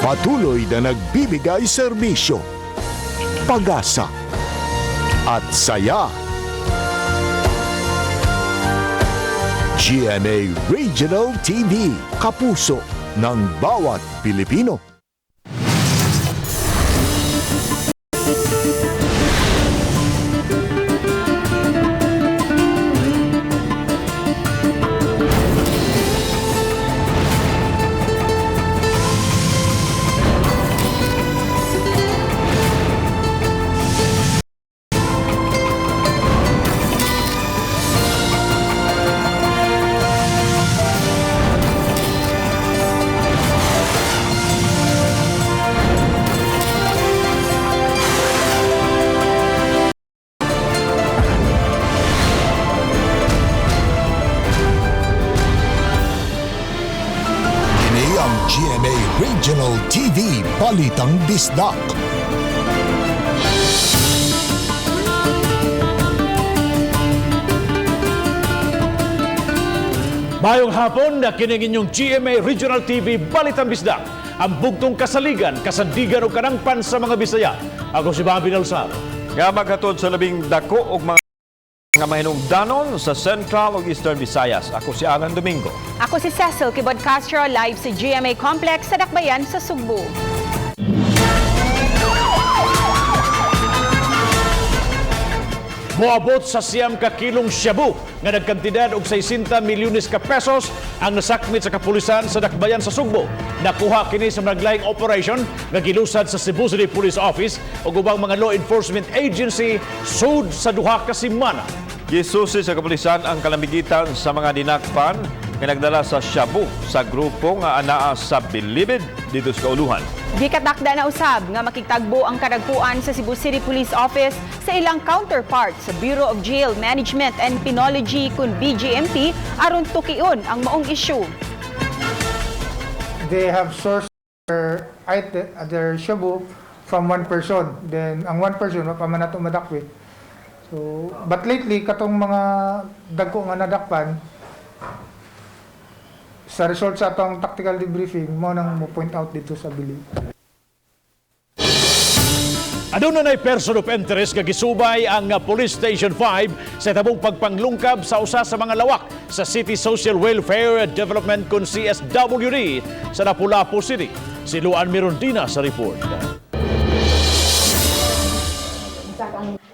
Patuloy na nagbibigay serbisyo, pag-asa at saya. GMA Regional TV, kapuso ng bawat Pilipino. GMA Regional TV, Balitang Bisdak. Mayong hapon na kining inyong GMA Regional TV, Balitang Bisdak. Ang bugtong kasaligan, kasandigan o kanangpan sa mga Bisaya. Ako si Bobby Nalsar. Nga maghatod sa labing dako o mga mahinungdanon sa Central ug Eastern Visayas. Ako si Alan Domingo. Ako si Cecil Kibod Castro, live sa GMA Complex sa Dakbayan sa Cebu. Moabot sa 9 ka kilong shabu nga nagkantidad og 60 milyones ka pesos ang nasakmit sa kapulisan sa Dakbayan sa Cebu. Nakuha kini sa naglaing operation nga gilusad sa Cebu City Police Office ug ubang mga law enforcement agency sud sa duha ka semana. Gisusi sa kapulisan ang kalamigitan sa mga dinakpan nga nagdala sa shabu sa grupo nga anaa sa Bilibid dito sa Kauluhan. Gikatakda na usab nga makitagbo ang kadagkuan sa Cebu City Police Office sa ilang counterpart sa Bureau of Jail Management and Penology kun BJMP aron tukion ang maong issue. They have sourced their shabu from one person. Then ang one person wa pa man nato madakwi. So, but lately katong mga dagko nga nadakpan sa result sa atong tactical debriefing mo nang mo point out dito sa bili. Aduna nay person of interest nga gisubay ang Police Station 5 sa tabong pagpanglungkab sa usa sa mga lawak sa City Social Welfare Development kun CSWD sa Lapu-Lapu City. Si Luan Mirondina sa report.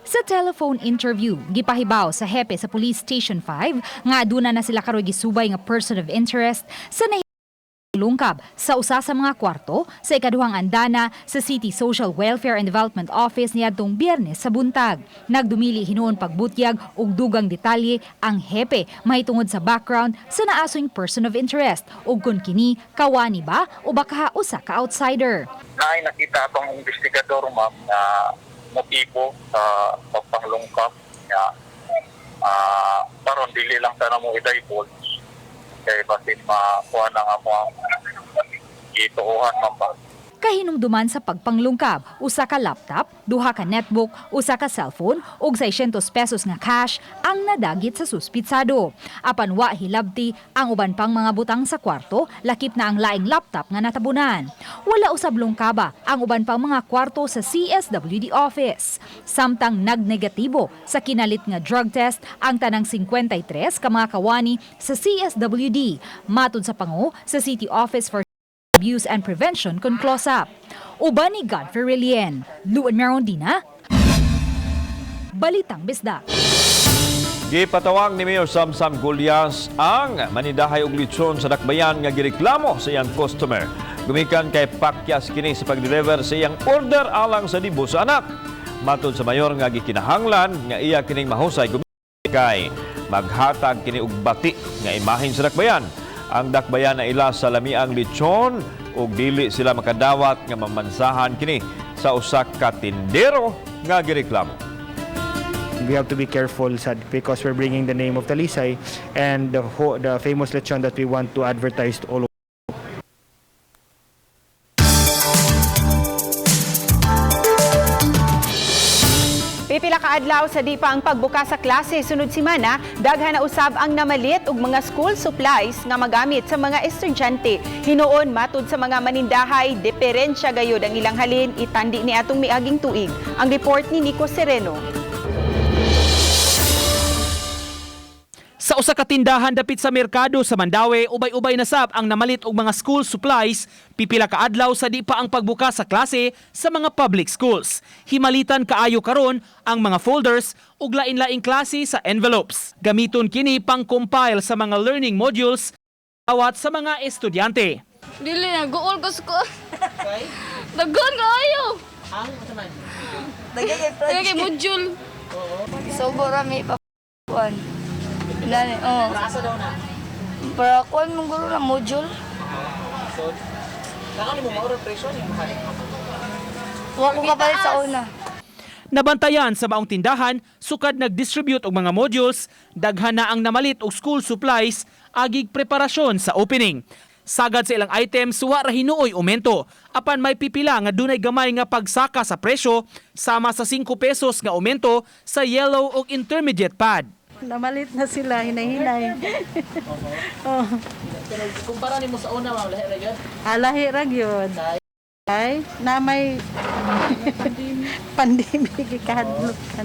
Sa telephone interview, gipahibaw sa hepe sa Police Station 5 nga aduna na sila karoy gisubay nga person of interest sa lungkab sa usa sa mga kwarto sa ikaduhang andana sa City Social Welfare and Development Office niadtong Biyernes sa buntag. Nagdumili hinuon pagbutyag og dugang detalye ang hepe mahitungod sa background sa naasoing person of interest ug kun kini kawani ba o baka usa ka outsider. Naay nakita atong investigador ma'am na motibo sa pagpanglungkap niya. Paron dili lang sana mo i-divulge kay basit makuha na nga mo ang ituuhan mamba. Kahinumduman sa pagpanglungkab, usa ka laptop, duha ka netbook, usa ka cellphone ug 600 pesos nga cash ang nadagit sa suspitsado. Apan wa hilabti ang uban pang mga butang sa kwarto, lakip na ang laing laptop nga natabunan. Wala usab lungkaba ang uban pang mga kwarto sa CSWD office. Samtang nagnegatibo sa kinalit nga drug test ang tanang 53 ka mga kawani sa CSWD. Matud sa pangu sa City Office for Abuse and Prevention kun CLOSAP. Uban ni Godfrey Relien, Luan Mirondina, Balitang Bisdak. Gipatawag ni Mayor Samsam Gulyas ang manindahay og lechon sa Dakbayan nga gireklamo sa iyang customer. Gumikan kay pakyas kini sa pag-deliver sa iyang order alang sa dibo sa anak. Matod sa mayor nga gikinahanglan nga iya kining mahusay kay maghatag kini og bati nga imahin sa Dakbayan. Ang Dakbayan na ila sa lamiang lechon ug dili sila makadawat nga mamansahan kini sa usa ka tindero nga gireklamo. We have to be careful sad because we're bringing the name of Talisay and the famous lechon that we want to advertise to all over. Pipila ka adlaw sa di pa ang pagbukas sa klase sunod semana, daghan na usab ang namalit og mga school supplies nga magamit sa mga estudyante. Hinuon matud sa mga manindahay, diferensya gayud ang ilang halin itandi ni atong miaging tuig. Ang report ni Nico Sereno. Sa usa ka tindahan dapit sa merkado sa Mandaue, ubay-ubay na sab ang namalit og mga school supplies, pipila ka adlaw sa di pa ang pagbukas sa klase sa mga public schools. Himalitan kaayo karon ang mga folders ug lain-laing klase sa envelopes. Gamiton kini pang-compile sa mga learning modules awat sa mga estudyante. Dili na gool ko. Dagan kaayo. Ang man. Dagay module. Sobo rami pa kuan. Dali, oh. Para asa daw na? Para kuan mong guro na module. So, nakani mo maurang presyo yung mahal. Wa ko kapalit sa una. Nabantayan sa maong tindahan, sukad nag-distribute og mga modules, daghan na ang namalit og school supplies, agig preparasyon sa opening. Sagad sa ilang items, wa ra hinuoy aumento. Apan may pipila nga dunay gamay nga pagsaka sa presyo, sama sa 5 pesos nga aumento sa yellow ug intermediate pad. Namalit na sila, hinay-hinay. Oh. Pero kumpara nimo sa una, ma'am, lahi ra gyud? Lahi ra gyud. Ay, na may pandemic ikahadlukan.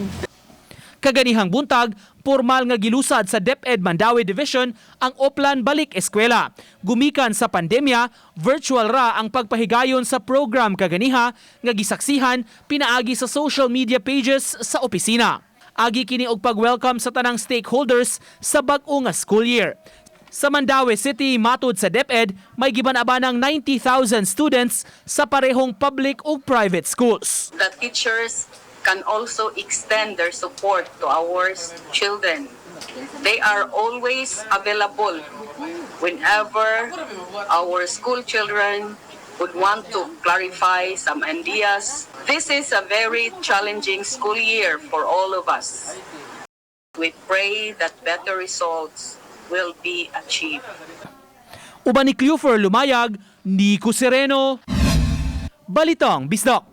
Kaganihang buntag, formal nga gilusad sa DepEd Mandaue Division ang Oplan Balik Eskwela. Gumikan sa pandemya, virtual ra ang pagpahigayon sa program kaganiha nga gisaksihan pinaagi sa social media pages sa opisina. Agi kini og pag-welcome sa tanang stakeholders sa bag-o nga school year. Sa Mandaue City, matud sa DepEd, may gibanabanang 90,000 students sa parehong public ug private schools. The teachers can also extend their support to our children. They are always available whenever our school children would want to clarify some ideas. This is a very challenging school year for all of us. We pray that better results will be achieved. Uban ni Cleofer Lumayag, Nico Sereno, Balitang Bisdak.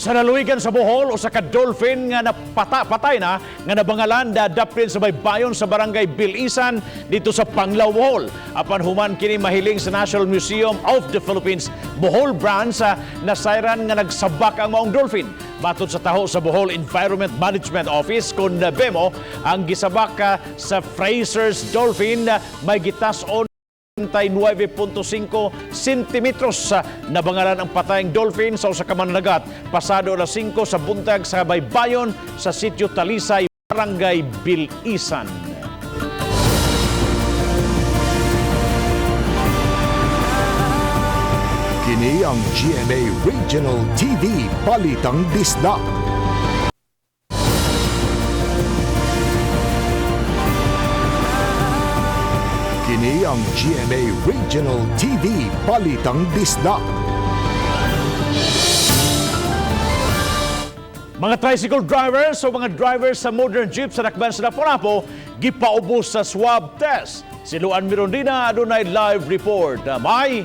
Sa naluwigan sa Bohol, usa ka dolphin nga napatay na nga nabangalan dadaprin sa baybayon sa barangay Bilisan dito sa Panglao, Bohol. Apan human kini mahiling sa National Museum of the Philippines Bohol branch nasayran nga nagsabak ang maong dolphin. Matod sa taho sa Bohol Environment Management Office kun BEMO, ang gisabak sa Fraser's dolphin may gitas-on 9.5 sentimetros. Nabangalan ang patayang dolphin sa usa ka mananagat pasado alas 5 sa buntag sa baybayon sa sitio Talisay, Barangay Bilisan. Kini ang GMA Regional TV Balitang Bisdak. Kini ang GMA Regional TV Balitang Bisdak. Mga tricycle drivers o mga drivers sa modern jeep sa Dakbayan sa Lapu-Lapu gipaubos sa swab test. Si Luan Mirondina adunay live report. May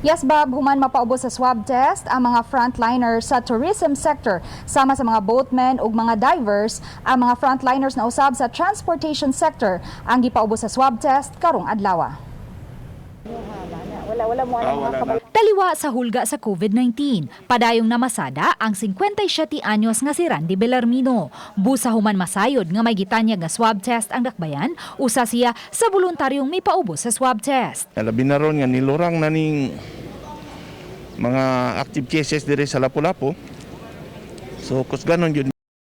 Yes, Bob, human mapaubos sa swab test ang mga frontliners sa tourism sector, sama sa mga boatmen ug mga divers. Ang mga frontliners na usab sa transportation sector ang gipaubos sa swab test karong adlaw. Taliwa sa hulga sa COVID-19, padayong namasada ang 57 anyos nga si Randy Bellarmino. Busa human masayod nga may gitanyag nga swab test ang dakbayan, usa siya sa voluntaryong may paubos sa swab test. Labi na ron nga nilurang na ning mga active cases dire sa Lapu-Lapu. So kus ganon yun,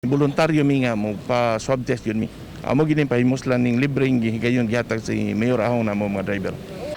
voluntaryo mi nga mo pa swab test yun mi. Amo gini pahimuslan ning libreng gihigayon gihatag si Mayor Ahong na mo mga driver.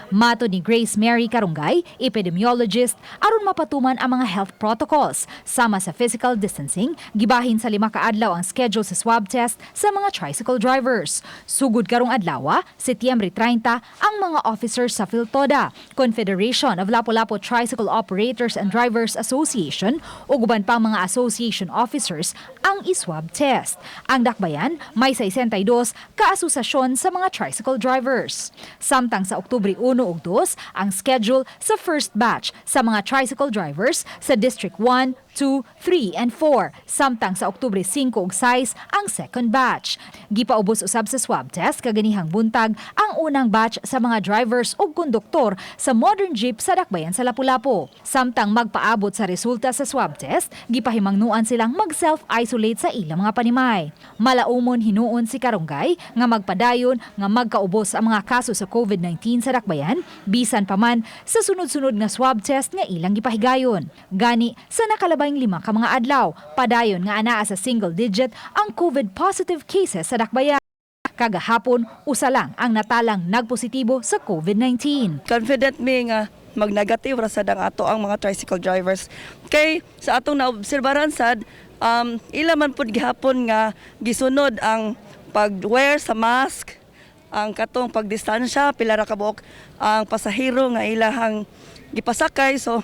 Mato ni Grace Mary Karunggay, epidemiologist, aron mapatuman ang mga health protocols. Sama sa physical distancing, gibahin sa 5 kaadlaw ang schedule sa swab test sa mga tricycle drivers. Sugod karong adlaw, Setyembre 30, ang mga officers sa Filtoda, Confederation of Lapu-Lapu Tricycle Operators and Drivers Association ug uban pang mga association officers ang iswab test. Ang dakbayan may 62 kaasosasyon sa mga tricycle drivers. Samtang sa Oktubre 1 ug 2 ang schedule sa first batch sa mga tricycle drivers sa District 1, 2, 3, and 4. Samtang sa Oktubre 5 ug 6 ang second batch. Gipaubos usab sa swab test kaganihang buntag ang unang batch sa mga drivers ug konduktor sa modern jeep sa dakbayan sa Lapu-Lapu. Samtang magpaabot sa resulta sa swab test, gipahimangnuan silang mag-self-isolate sa ilang mga panimay. Malaumon hinuon si Karunggay nga magpadayon nga magkaubos ang mga kaso sa COVID-19 sa dakbayan bisan pa man sa sunod-sunod nga swab test nga ilang gipahigayon. Gani sa nakalabay 5 ka mga adlaw, padayon nga anaa sa single digit ang COVID positive cases sa dakbayan. Kagahapon, usa lang ang natalang nagpositibo sa COVID-19. Confident mi nga mag-negative ra sad ang ato ang mga tricycle drivers. Kay sa atong naobserbaran sad, ila man pud gihapon nga gisunod ang pag-wear sa mask, ang katong pagdistansya, pila ra ka buok ang pasahero nga ilahang gipasakay. So,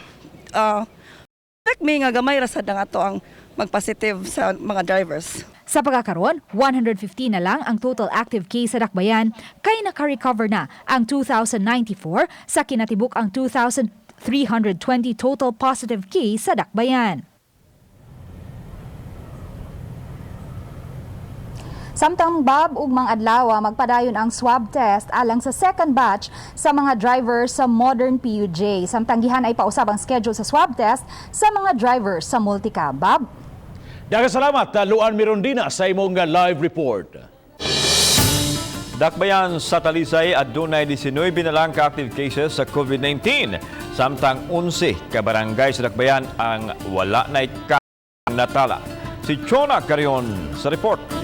mi nga gamay ra sad ang ato ang magpositive sa mga drivers. Sa pagkakaroon, 150 na lang ang total active case sa dakbayan, kay naka-recover na ang 2,094 sa kinatibuk ang 2,320 total positive case sa dakbayan. Samtang bab ug mga adlaw magpadayon ang swab test alang sa second batch sa mga drivers sa modern PUJ. Samtang gihan ay pausab ang schedule sa swab test sa mga drivers sa multicab. Bab? Daghang salamat, Luan Mirondina sa imong live report. Dakbayan sa Talisay adunay 19 na lang ka-active cases sa COVID-19. Samtang 11 ka barangay sa Dakbayan ang wala na'y natala. Si Chona Carion sa report.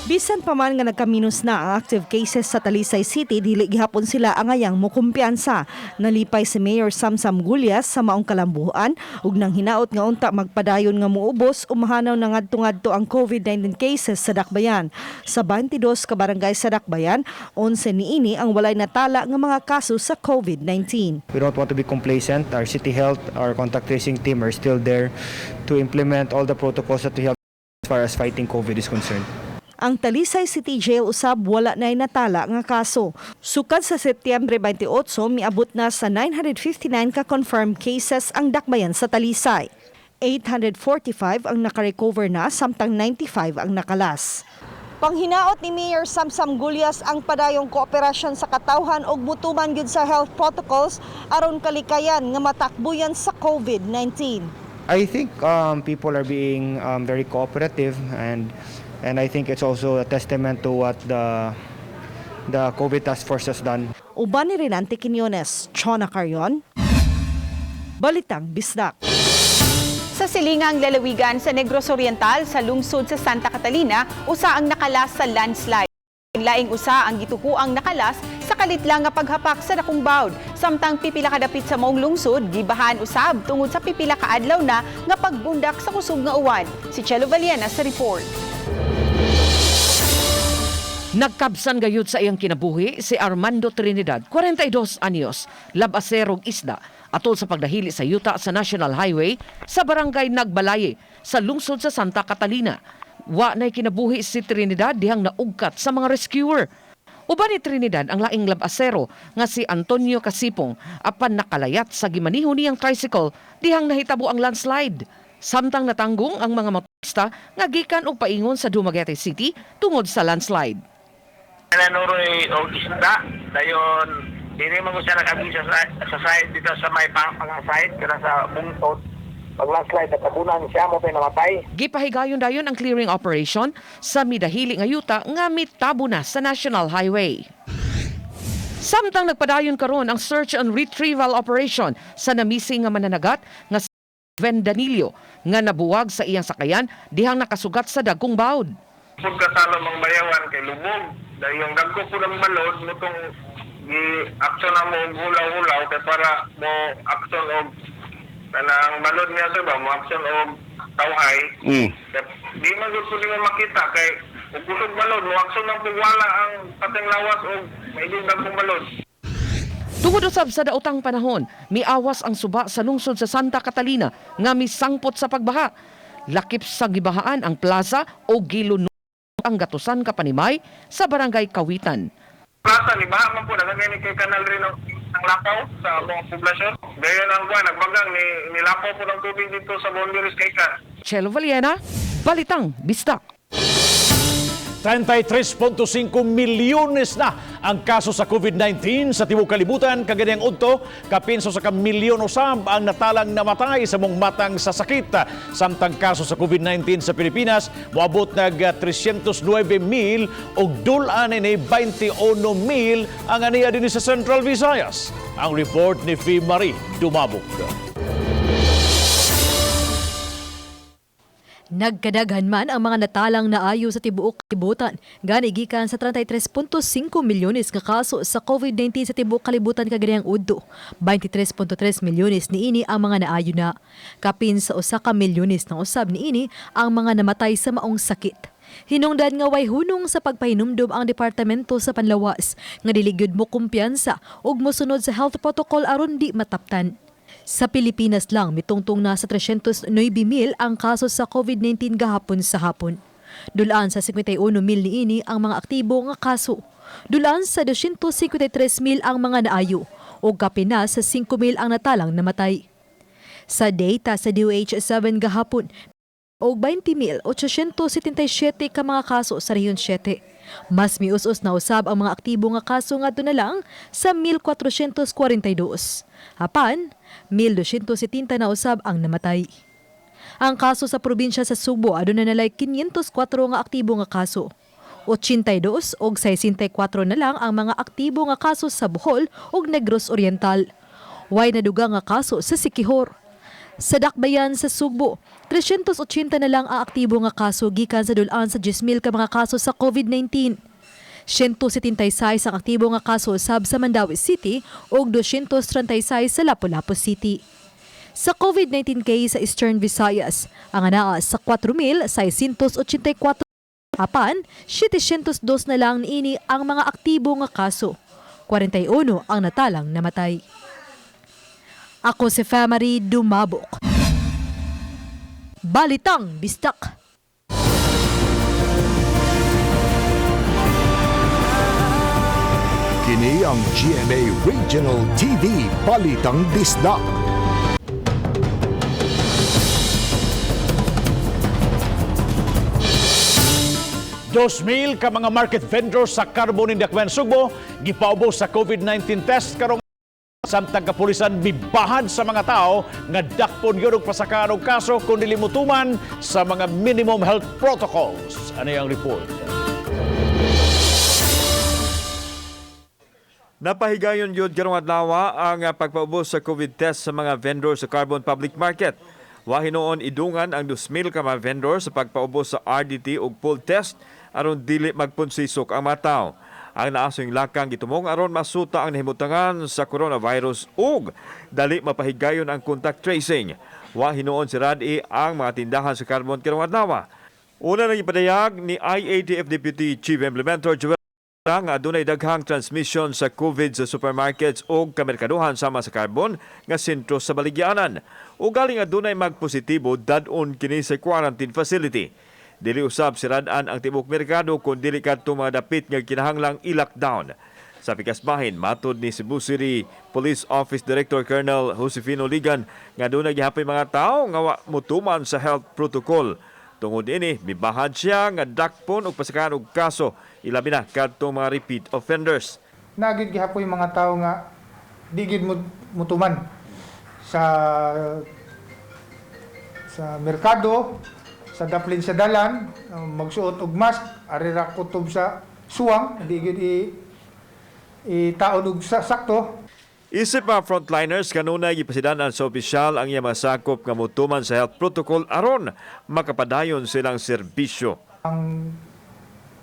Bisan pa man nga nagkaminos na ang active cases sa Talisay City, dili gihapon sila angayang mukumpiyansa. Nalipay si Mayor Samsam Gulyas sa maong kalambuhan ug nang hinaot nga unta magpadayon nga muubos, umahanaw na ngadto-ngadto ang COVID-19 cases sa Dakbayan. Sa 22 ka barangay sa Dakbayan, 11 niini ang walay natala nga mga kaso sa COVID-19. We don't want to be complacent. Our city health, our contact tracing team are still there to implement all the protocols that we have as far as fighting COVID is concerned. Ang Talisay City Jail usab wala na'y natala nga kaso. Sukad sa Setyembre 28, miabot na sa 959 ka confirmed cases ang dakbayan sa Talisay. 845 ang nakarecover na, samtang 95 ang nakalas. Panghinaot ni Mayor Samsam Gulyas ang padayong kooperasyon sa katawhan ug mutuman gyud sa health protocols aron kalikayan nga matakbuyan sa COVID-19. I think people are being very cooperative and I think it's also a testament to what the COVID task force has done. Uban ni Renante Quiñones, Chona Carion, Balitang Bisdak. Sa silingang lalawigan sa Negros Oriental sa lungsod sa Santa Catalina, usa ang nakalas sa landslide. Laing usa ang gitukuang nakalas sa kalitlang nga paghapak sa dakong bawd. Samtang pipila kadapit sa maong lungsod, gibahan usab tungod sa pipila ka adlaw na nga pagbundak sa kusog nga uwan. Si Chelo Valiana sa report. Nagkabsan gayud sa iyang kinabuhi si Armando Trinidad, 42 anyos, labaserong isda, atol sa pagdahili sa yuta sa National Highway sa barangay Nagbalaye sa lungsod sa Santa Catalina. Wa na'y kinabuhi si Trinidad dihang naugkat sa mga rescuer. Uban ni Trinidad ang laing labasero nga si Antonio Casipong apan nakalayat sa gimaniho niyang tricycle dihang nahitabo ang landslide. Samtang natanggong ang mga motorista nga gikan og paingon sa Dumaguete City tungod sa landslide. Nanuroy og isda dayon dili man ko siya nakabi sa side dito sa may pang-side kana sa bungtod. Pag landslide nakabunan siya mo pay namatay. Gipahigayon dayon ang clearing operation sa midahili nga yuta nga mitabo na sa National Highway. Samtang nagpadayon karon ang search and retrieval operation sa namising nga mananagat nga si Ven Danilio nga nabuwag sa iyang sakayan dihang nakasugat sa dagkong bawd. Sugkatalo mang bayawan kay lubog. dahil yung dagko po ng balod mutong i-action na mo hulaw-hulaw kay para mo action og kanang balod niya sa ba mo action og tawhay. Di man gud pud mo makita kay ug kusog balod mo action ng pugwala ang pateng lawas og maiging dagkong balod. Tungod usab sa daotang panahon, miawas ang suba sa lungsod sa Santa Catalina nga misangpot sa pagbaha. Lakip sa gibahaan ang plaza o gilunod ang gatusan kapanimay sa barangay Kawitan. Plaza ni baha man po nagagani kay kanal rin ang lapaw sa mga poblasyon. Dayon ang buwan nagbagang ni lapaw po ng tubig dito sa boundaries kay Kan. Chelo Valiena, Balitang Bisdak. 33.5 milyones na ang kaso sa COVID-19 sa tibuok kalibutan. Kaganyang udto, kapinso sa milyon usab ang natalang namatay sa mong matang sa sakit. Samtang kaso sa COVID-19 sa Pilipinas, moabot nag 309,000 ug dulan ni 21,000 ang aniya din sa Central Visayas. Ang report ni Fee Marie Dumabok. Nagkadaghan man ang mga natalang naayo sa tibuok kalibutan. Gani gikan sa 33.5 milyones ka kaso sa COVID-19 sa tibuok kalibutan kagayang udto. 23.3 milyones niini ang mga naayo na. Kapin sa 1 ka milyones ng usab niini ang mga namatay sa maong sakit. Hinungdan nga way hunong sa pagpahinumdum ang departamento sa panlawas nga dili gyud mo kumpiyansa ug mosunod sa health protocol aron di mataptan. Sa Pilipinas lang, mitungtong na sa 309,000 ang kaso sa COVID-19 gahapon sa hapon. Dulaan sa 51,000 niini ang mga aktibo nga kaso. Dulaan sa 253,000 ang mga naayo o kapina sa 5,000 ang natalang namatay. Sa data sa DOH-7 gahapon, o 20,877 ka mga kaso sa Rehiyon 7. Mas mius-us na usab ang mga aktibo nga kaso ngadto na lang sa 1,442. Apan, 1,270 na usab ang namatay. Ang kaso sa probinsya sa Cebu aduna na nalay 504 nga aktibo nga kaso. 82 og 64 na lang ang mga aktibo nga kaso sa Bohol ug Negros Oriental. Way naduga nga kaso sa Siquijor. Sa dakbayan sa Cebu, 380 na lang ang aktibo nga kaso gikan sa dulaan sa 10,000 ka mga kaso sa COVID-19. 176 ang aktibo nga kaso sab sa Mandawi City ug 236 sa Lapu-Lapu City. Sa COVID-19 case sa Eastern Visayas, ang anaa sa 4,684 apan 702 na lang niini ang mga aktibo nga kaso. 41 ang natalang namatay. Ako si Fee Marie Dumabok. Balitang Bisdak. Kini ang GMA Regional TV Balitang Bisdak. $2,000 ka mga market vendors sa Carbon in Dakbayan Sugbo gipaubos sa COVID-19 test karong samtang kapulisan bibahan sa mga tao nga dakpon gyud og pasakaan og kaso kun dili motuman sa mga minimum health protocols. Ano yung report? Napahigayon yun karong adlaw ang pagpaubos sa COVID test sa mga vendor sa Carbon Public Market. Wahinoon idungan ang 2,000 ka mga vendor sa pagpaubos sa RDT ug pool test aron dili magpunsisok ang mga tao. Ang naasong lakang gitumong aron masuta ang nahimutangan sa coronavirus ug dali mapahigayon ang contact tracing. Wahinoon si Radi ang mga tindahan sa Carbon karong adlaw. Una nang ipadayag ni IATF Deputy Chief Implementor nga adunay daghang transmission sa COVID sa supermarkets o kamerkaduhan sama sa Carbon nga sentro sa baligyanan. O galing adunay magpositibo dadon kini sa quarantine facility. Dili usab siradan ang tibok merkado kung dili kadto mga dapit nga kinahanglang i-lockdown. Sa pikasbahin, matod ni Cebu City Police Office Director Colonel Josefino Ligan nga adunay gihapon mga tao nga wa motuman sa health protocol. Tungod ini, mibahad siya nga dakpon o pasakaan og kaso, ilabi na kadtong mga repeat offenders. Nagid gihapon yung mga tao nga di gid mutuman sa merkado, sa daplin sa dalan, magsuot og mask, arira kutob sa suwang, di gid itaon og sakto. Isip mga frontliners, kanunay gipasidanan sa opisyal ang iya masakop nga mutuman sa health protocol aron makapadayon silang serbisyo. Ang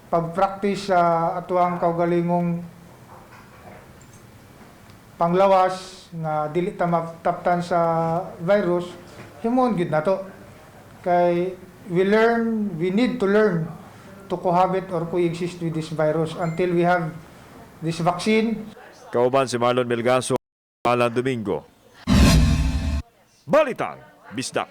pag-practice sa atuang kaugalingong panglawas nga dili ta mataptan sa virus, himon gid nato. Kay we need to learn to cohabit or coexist with this virus until we have this vaccine. Kauban si Marlon Melgaso, Alan Domingo. Balitang Bisdak.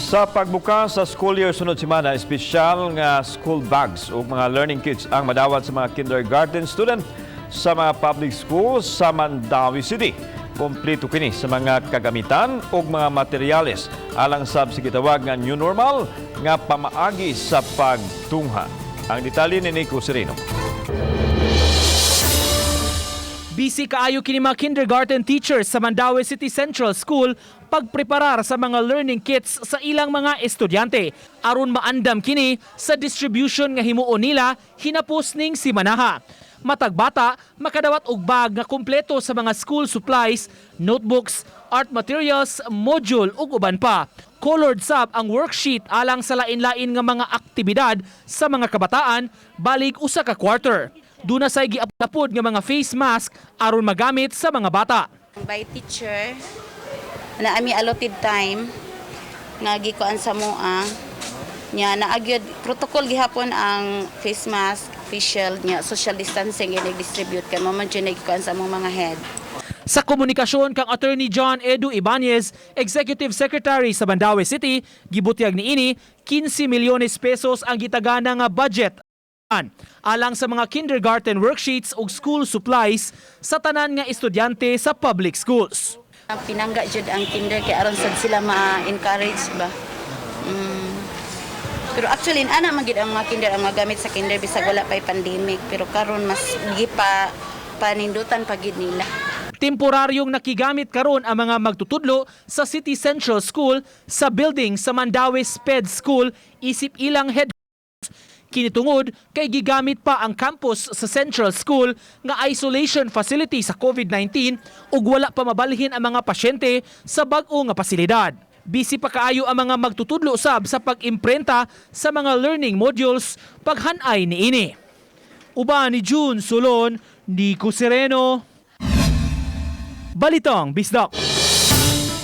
Sa pagbuka sa school year sunod semana, espesyal nga school bags o mga learning kits ang madawat sa mga kindergarten student sa mga public schools sa Mandawi City. Kompleto kini sa mga kagamitan o mga materyales alang sab sa gitawag nga new normal nga pamaagi sa pagtungha. Ang detalye ni Nico Sereno. Busy kaayo kini mga kindergarten teachers sa Mandawi City Central School pagpreparar sa mga learning kits sa ilang mga estudyante aron maandam kini sa distribution nga himuon nila hinapos ning simanaha. Matag bata makadawat og bag nga kompleto sa mga school supplies, notebooks, art materials, module ug uban pa. Colored sab ang worksheet alang sa lain-lain nga mga aktibidad sa mga kabataan balig usa ka quarter. Duna say giapod nga mga face mask aron magamit sa mga bata. By teacher na ami allotted time nga gikuan sa moa nya naagyod protocol gihapon ang face mask, facial nya social distancing nga distribute kan mo man gikuan sa mga head. Sa komunikasyon kang Attorney John Edu Ibanez, Executive Secretary sa Mandawi City, gibutyag niini 15 milyones pesos ang gitagana nga budget alang sa mga kindergarten worksheets ug school supplies sa tanan nga estudyante sa public schools. Pinangga jud ang kinder kay aron sad sila ma-encourage ba. Pero actually ana man gid ang mga kinder ang magamit sa kinder bisag wala pay pandemic pero karon mas gipa panindutan pa gid nila. Temporaryong nakigamit karon ang mga magtutudlo sa City Central School sa building sa Mandawi SPED School isip ilang head kinitungod kay gigamit pa ang campus sa Central School nga isolation facility sa COVID-19 ug wala pa mabalhin ang mga pasyente sa bag-o nga pasilidad. Busy pa kaayo ang mga magtutudlo sab sa pag-imprenta sa mga learning modules paghanay niini. Uban ni June Solon, Nico Sereno, Balitang Bisdak.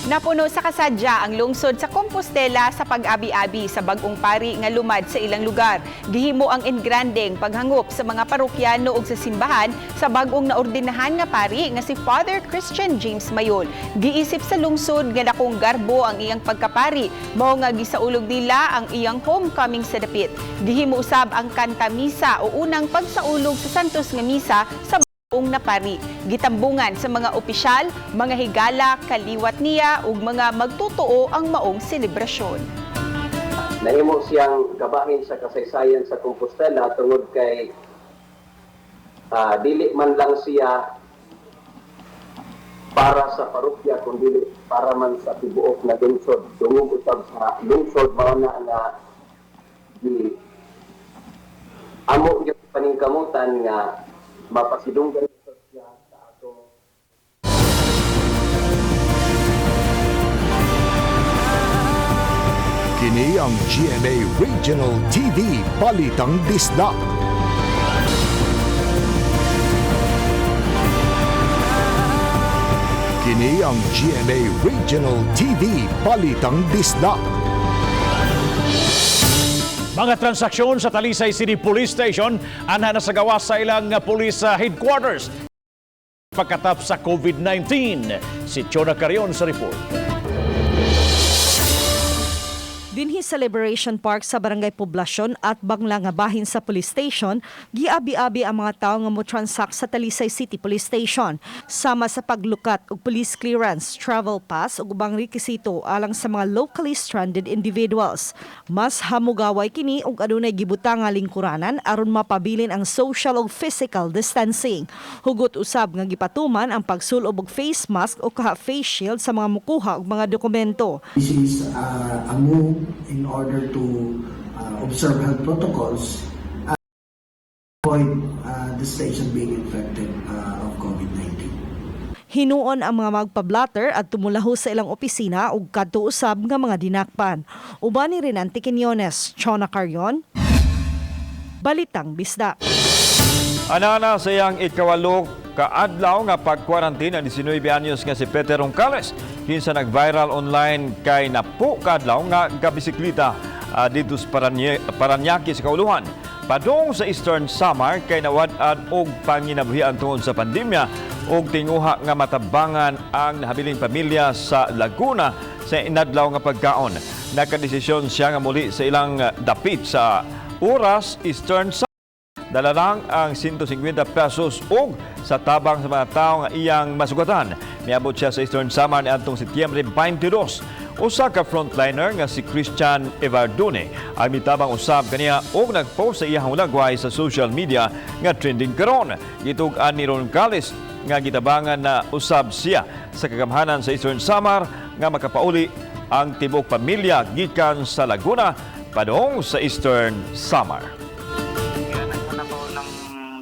Napuno sa kasadya ang lungsod sa Compostela sa pag-abi-abi sa bagong pari nga lumad sa ilang lugar. Gihimo ang engrandeng paghangop sa mga parokyano ug sa simbahan sa bagong naordinahan nga pari nga si Father Christian James Mayol. Giisip sa lungsod nga dakong garbo ang iyang pagkapari, mao nga gisaulog nila ang iyang homecoming sa dapit. Gihimo usab ang kanta misa o unang pagsaulog sa Santos nga misa sa ung napari, gitambungan sa mga opisyal, mga higala, kaliwat niya ug mga magtutuo ang maong selebrasyon. Nahimo siyang gabahin sa kasaysayan sa Compostela tungod kay dili man lang siya para sa parokya kundi para man sa tibuok na lungsod. Dungog usab sa lungsod mao na nga di amo gyud paningkamutan nga mapasidunggan siya sa ato. Kini ang GMA Regional TV Balitang Bisdak. Kini ang GMA Regional TV Balitang Bisdak. Mga transaksyon sa Talisay City Police Station anha na sa gawas sa ilang police headquarters pagkatap sa COVID-19. Si Chona Carion sa report. Dinhi sa Liberation Park sa Barangay Poblasyon at Bangla nga bahin sa police station, giabi-abi ang mga tawo nga mo-transact sa Talisay City Police Station sama sa paglukat og police clearance, travel pass ug ubang rekisito alang sa mga locally stranded individuals. Mas hamugaway kini og adunay gibutang nga lingkuranan aron mapabilin ang social ug physical distancing. Hugot usab nga gipatuman ang pagsulob og face mask o face shield sa mga mukuha og mga dokumento. This is a move in order to observe health protocols and avoid the station being infected of COVID-19. Hinuon ang mga magpa-blatter at tumulaho sa ilang opisina ug kadto usab nga mga dinakpan. Uban ni Renante Quiñones, Chona Carion, Balitang Bisdak. Anana sa iyang ikawalo kaadlaw nga pag-quarantine ang 19 anyos nga si Peter Roncales. Kinsa nag-viral online kay napo kaadlaw nga gabisikleta dito sa Paranaque sa kauluhan. Padong sa Eastern Samar kay nawad-ad og panginabuhian tungod sa pandemya og tinguha nga matabangan ang nahabiling pamilya sa Laguna sa inadlaw nga pagkaon. Nakadesisyon siya nga muli sa ilang dapit sa oras Eastern Samar. Dala lang ang 150 pesos og sa tabang sa mga tao nga iyang masugatan. Niabot siya sa Eastern Samar niadtong Setyembre 22. Usa ka frontliner nga si Christian Evardone ang mitabang usab kaniya og nagpost sa iyang lagway sa social media nga trending karon. Gitug-an ni Roncales nga gitabangan na usab siya sa kagamhanan sa Eastern Samar nga makapauli ang tibok pamilya gikan sa Laguna padong sa Eastern Samar.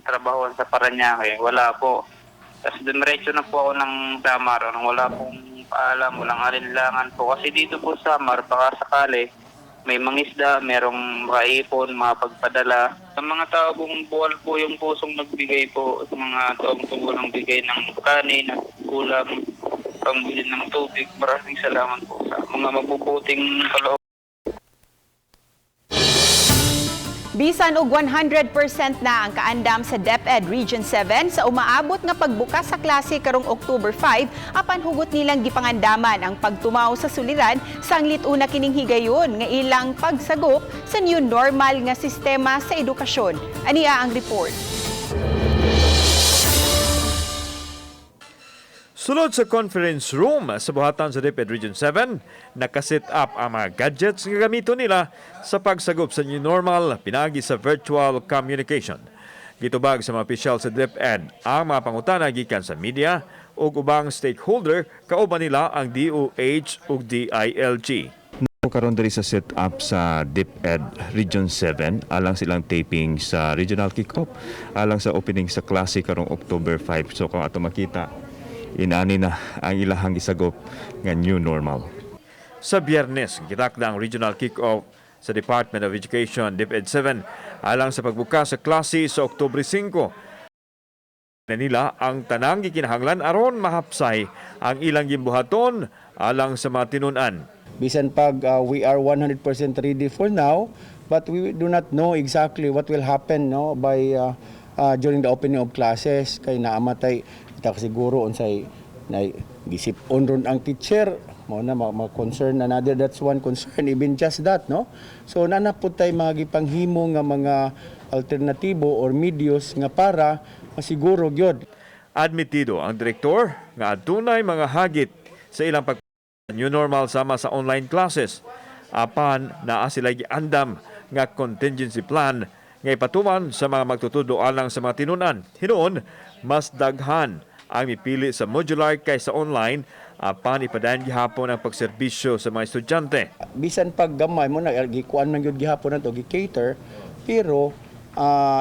Trabaho sa Paranaque, wala po. Tapos dumiretso na po ako ng Samar, wala pong paalam, walang alinlangan po. Kasi dito po sa Samar, baka sakali, may mangisda, merong makaipon, mapagpadala. Sa mga tao pong Bohol po yung pusong nagbigay po, sa mga taong tumulong bigay ng kanin, ulam, pambili ng tubig. Maraming salamat po sa mga mabubuting kaloob. Bisan og 100% na ang kaandam sa DepEd Region 7 sa umaabot nga pagbukas sa klase karong October 5 apan hugot nilang gipangandaman ang pagtumaw sa suliran sanglit una kining higayon nga ilang pagsagop sa new normal nga sistema sa edukasyon. Ania ang report. Sulod sa conference room sa buhatan sa DepEd Region 7, nakaset up ang mga gadgets nga gamiton nila sa pagsagop sa new normal pinagi sa virtual communication. Gitubag sa mga opisyal sa DepEd ang mga pangutana gikan sa media o ubang stakeholder kauban nila ang DOH ug DILG. Karon diri sa set up sa DepEd Region 7 alang silang taping sa regional kick-off alang sa opening sa klase karong October 5. So kung ato makita inani na ang ilahang isagop nga new normal. Sa Biyernes, gitakda ang regional kick-off sa Department of Education, DepEd 7, alang sa pagbukas sa klase sa Oktubre 5. Na nila ang tanang gikinahanglan aron mahapsay ang ilang gimbuhaton alang sa mga tinunan. Bisan pag we are 100% ready for now, but we do not know exactly what will happen by during the opening of classes kay naamatay siguro unsay na gisip onron ang teacher mo na ma-concern another, that's one concern, even just that, no? So nanapod tay mga gipanghimo nga mga alternatibo or medios nga para masiguro gyud. Admitido ang direktor nga adunay mga hagit sa ilang new normal sama sa online classes. Apan naa sila giandam nga contingency plan nga ipatuman sa mga magtutudo alang sa mga tinunan. Hinuon, mas daghan ang mipili sa modular kaysa online apan ipadayon gihapon ang pagserbisyo sa mga estudyante. Bisan pag gamay mo na gikuan man gyud gihapon nato gi-cater, pero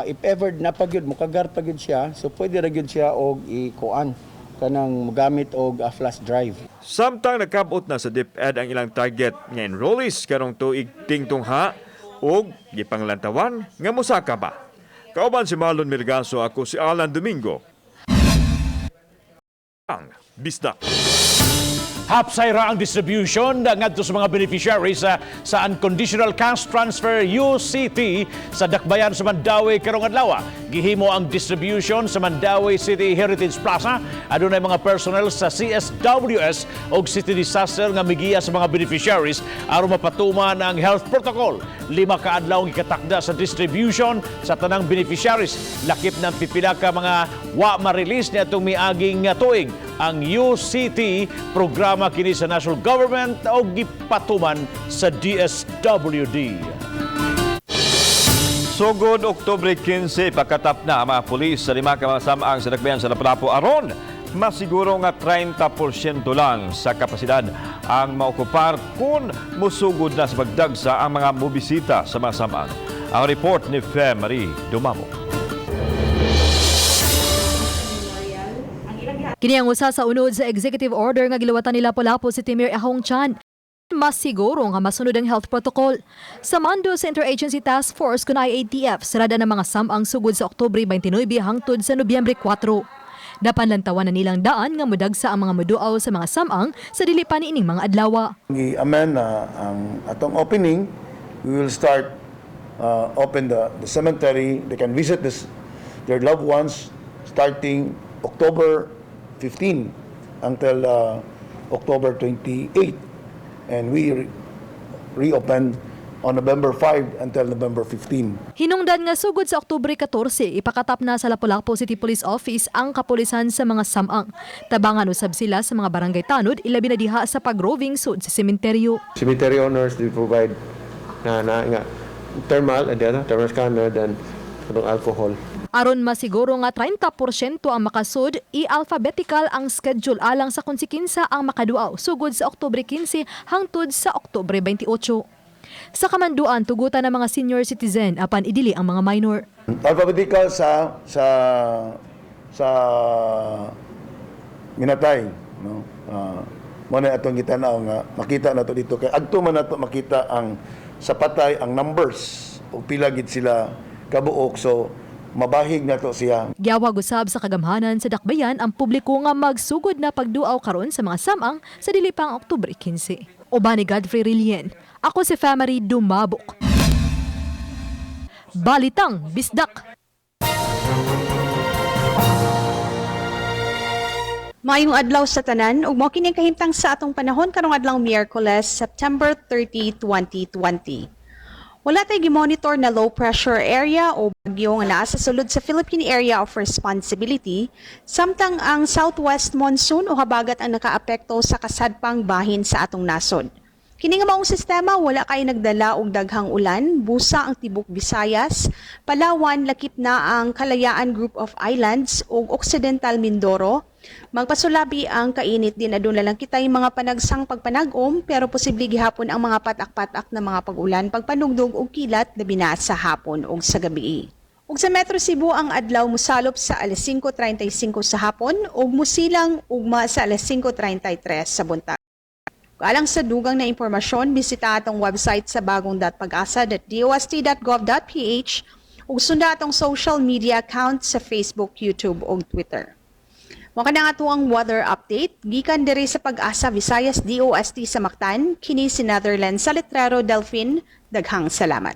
if ever napagyud mo kagar pagyud siya, so pwede ra gyud siya og ikuan kanang mogamit og flash drive. Samtang nakabot na sa DepEd ang ilang target nga enrollees karong tuig tingtungha og gipanglantawan nga mosaka ba. Kauban si Marlon Mirgaso, ako si Alan Domingo. Ang Bisdak. Hapsay ra ang distribution ngadto sa mga beneficiaries sa Unconditional Cash Transfer UCT sa Dakbayan sa Mandawi karong adlaw. Gihimo ang distribution sa Mandawi City Heritage Plaza. Adunay mga personnel sa CSWS o City Disaster nga migiya sa mga beneficiaries aron mapatuman ang health protocol. 5 ka adlaw gikatakda sa distribution sa tanang beneficiaries. Lakip ng pipila ka mga wa ma-release niadtong miaging tuig. Ang UCT programa kini sa national government o gipatuman sa DSWD. Sugod Oktubre 15, pagkatap na ang mga pulis sa 5 ka mga samaang sa Dakbayan sa Lapu-Lapu aron masiguro nga 30% lang sa kapasidad ang maokupar kung musugod na sa pagdagsa ang mga mobisita sa mga samaang. Ang report ni Fe Marie Dumamo. Kini ang usa sa unod sa executive order nga gilawatan nila Lapu-Lapu City Mayor Ahong Chan. mas siguro nga masunod ang health protocol. Sa mando sa Interagency Task Force kun IATF, sarada na mga samang sugod sa Oktubre 29 hangtod sa Nobyembre 4. Napanlantawan na nilang daan nga mudagsa ang mga muduaw sa mga samang sa dili pa niining mga adlaw. I-amend na ang atong opening. We will start open the cemetery. They can visit their loved ones starting October 15 until October 28, and we reopen on November 5 until November 15. Hinungdan nga sugod sa Oktubre 14, ipakatap na sa Lapu-Lapu City Police Office ang kapulisan sa mga samang. Tabangan usab sila sa mga barangay tanod, ilabi na diha sa pag-roving sud sa sementeryo. Cemetery owners, they provide thermal scanner and alcohol. Aron masiguro nga 30% ang makasud, i-alphabetical ang schedule alang sa konsekensa ang makaduaw sugod sa Oktubre 15 hangtod sa Oktubre 28. Sa kamanduan, tugutan ng mga senior citizen apan idili ang mga minor. Alphabetical sa minatay, no? Muna atong gitanaw nga makita nato dito kay adto man nato makita ang sa patay ang numbers ug pila gid sila kabuok, so mabahig na to siya. Giyawag usab sa kagamhanan sa dakbayan ang publiko nga magsugod na pagduaw karon sa mga samang sa dili pang Oktubre 15. Uban ni Godfrey Rilien, ako si Family Dumabok. Balitang Bisdak. Maayong adlaw sa tanan ug mao kini kahimtang sa atong panahon karong adlaw Miyerkules, September 30, 2020. Wala tay gimonitor na low pressure area o bagyo nga naa sa sulod sa Philippine Area of Responsibility, samtang ang southwest monsoon o habagat ang nakaapekto sa kasadpang bahin sa atong nasod. Kini nga maong sistema wala kay nagdala og daghang ulan, busa ang tibok Visayas, Palawan, lakip na ang Kalayaan Group of Islands ug Occidental Mindoro. Magpasulabi ang kainit din aduna lang kitay mga panagsang pagpanag-om pero posible gihapon ang mga patak-patak na mga pag-ulan, pagpanugdog ug kilat labi na sa hapon ug sa gabi. Ug sa Metro Cebu ang adlaw mosalop sa alas 5:35 sa hapon ug musilang ugma sa alas 5:33 sa buntag. Alang sa dugang na impormasyon, bisita atong website sa bagong.pagasa.dost.gov.ph ug sunda atong social media account sa Facebook, YouTube ug Twitter. Mao kana ato ang weather update gikan diri sa Pag-asa Visayas DOST sa Mactan, kini si Netherlands sa Letrero Delfin. Daghang salamat.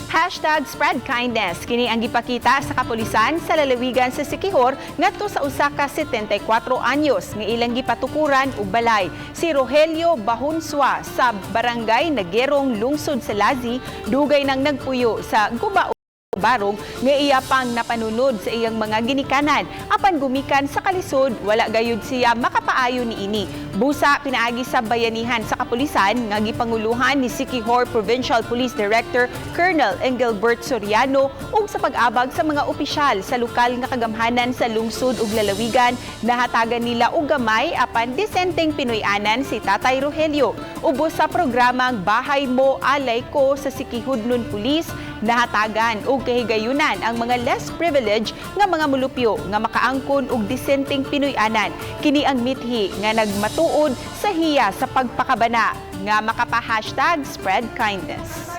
#SpreadKindness. Kini ang gipakita sa kapulisan sa lalawigan sa Siquijor ngadto sa usa ka 74 anyos nga ilang gipatukuran og balay. Si Rogelio Bahunswa sa barangay Nagerong, lungsod sa Lazi, dugay nang nagpuyo sa guba barog nga iya pang napanunod sa iyang mga ginikanan. Apan gumikan sa kalisod, wala gayud siya makapaayo niini. Busa pinaagi sa bayanihan sa kapulisan nga gipanguluhan ni Siquijor Provincial Police Director Colonel Engelbert Soriano ug sa pag-abag sa mga opisyal sa lokal nga kagamhanan sa lungsod ug lalawigan, nahatagan nila og gamay apan disenteng Pinoy-anan si Tatay Rogelio. Ubos sa programang Bahay Mo Alay Ko sa Siquijudnon Police, nahatagan og kahigayunan ang mga less privileged nga mga mulupyo nga makaangkon og disenteng Pinoy-anan. Kini ang mithi nga nagmatuod sa hiya sa pagpakabana nga makapa-#SpreadKindness.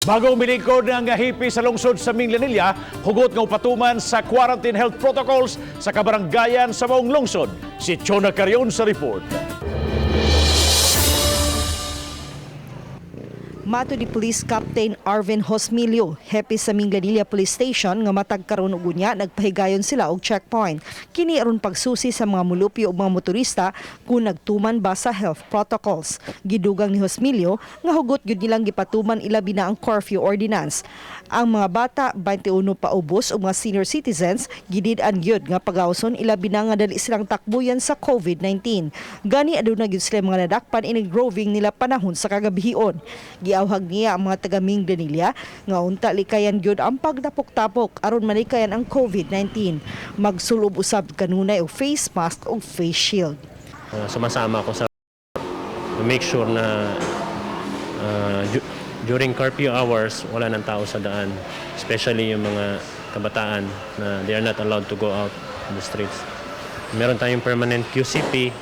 Bagong milingkod ng hipi sa lungsod sa Minglanilla, hugot ng upatuman sa quarantine health protocols sa kabaranggayan sa maong lungsod. Si Chona Carion sa report. Mato di Police Captain Arvin Hosmilio, hepe sa Minglanilla Police Station nga matag karon og unya nagpahigayon sila og checkpoint. Kini aron pagsusi sa mga mulupyo ug mga motorista kung nagtuman ba sa health protocols. Gidugang ni Hosmilio nga hugot gyud nilang gipatuman ilabi na ang curfew ordinance. Ang mga bata 21 pa ubos ug mga senior citizens gidid-an gyud nga pagawson ilabi na nga dali silang takbuyan sa COVID-19. Gani aduna gyud sila mga nadakpan inig roving nila panahon sa kagabihon. Giawhag niya ang mga taga Minglanilla nga unta likayan gyud ang pagtapok-tapok aron malikayan ang COVID-19. Magsulob usab kanunay og face mask ug face shield. Sumasama ako sa make sure na during curfew hours wala nang tao sa daan, especially yung mga kabataan na they are not allowed to go out in the streets. Meron tayong permanent QCP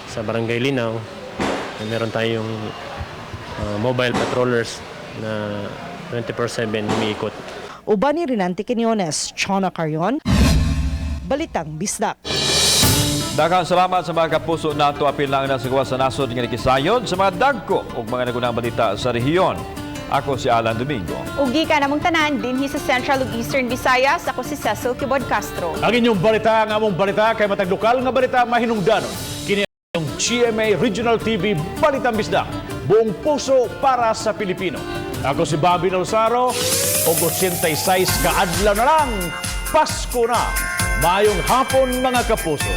sa Barangay Linaw. Meron tayong mobile patrollers na 24/7 umiikot. Uban ni Rinanti Quinones, Chona Carrion, Balitang Bisdak. Daghang salamat sa mga kapuso nato apil lang na sa gawas sa nasod nga nakisayon sa mga dagko ug mga nagunang balita sa rehiyon. Ako si Alan Domingo. Ugi ka namong tanan dinhi sa Central ug Eastern Visayas. Ako si Cecil Kibod Castro. Ang inyong balita, ang among balita kay matag lokal nga balita mahinungdanon. Kini ang GMA Regional TV Balitang Bisdak. Buong puso para sa Pilipino. Ako si Bobby Nalsaro, og 86 ka adlaw na lang. Pasko na. Mayong hapon mga kapuso.